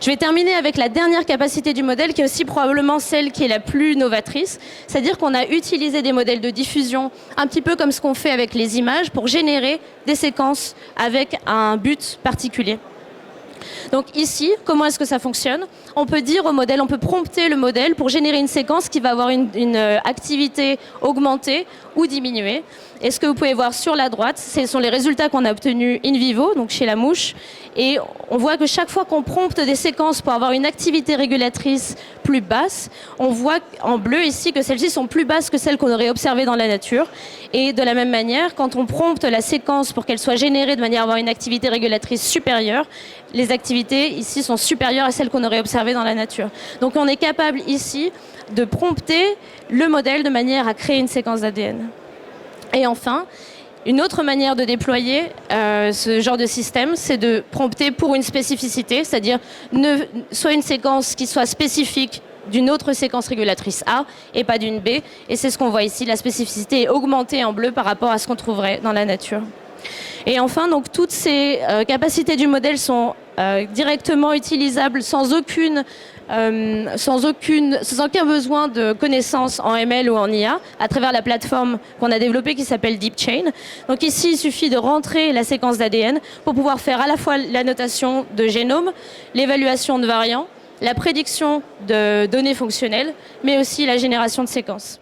Je vais terminer avec la dernière capacité du modèle, qui est aussi probablement celle qui est la plus novatrice. C'est-à-dire qu'on a utilisé des modèles de diffusion, un petit peu comme ce qu'on fait avec les images, pour générer des séquences avec un but particulier. Donc ici, comment est-ce que ça fonctionne? On peut dire au modèle, on peut prompter le modèle pour générer une séquence qui va avoir une activité augmentée ou diminuée. Et ce que vous pouvez voir sur la droite, ce sont les résultats qu'on a obtenus in vivo, donc chez la mouche. Et on voit que chaque fois qu'on prompte des séquences pour avoir une activité régulatrice plus basse, on voit en bleu ici que celles-ci sont plus basses que celles qu'on aurait observées dans la nature. Et de la même manière, quand on prompte la séquence pour qu'elle soit générée de manière à avoir une activité régulatrice supérieure, les activités ici sont supérieures à celles qu'on aurait observées dans la nature. Donc on est capable ici de prompter le modèle de manière à créer une séquence d'ADN. Et enfin, une autre manière de déployer ce genre de système, c'est de prompter pour une spécificité, c'est-à-dire soit une séquence qui soit spécifique d'une autre séquence régulatrice A et pas d'une B. Et c'est ce qu'on voit ici, la spécificité est augmentée en bleu par rapport à ce qu'on trouverait dans la nature. Et enfin, donc, toutes ces capacités du modèle sont directement utilisables sans aucun besoin de connaissances en ML ou en IA à travers la plateforme qu'on a développée qui s'appelle DeepChain. Donc ici, il suffit de rentrer la séquence d'ADN pour pouvoir faire à la fois la notation de génome, l'évaluation de variants, la prédiction de données fonctionnelles, mais aussi la génération de séquences.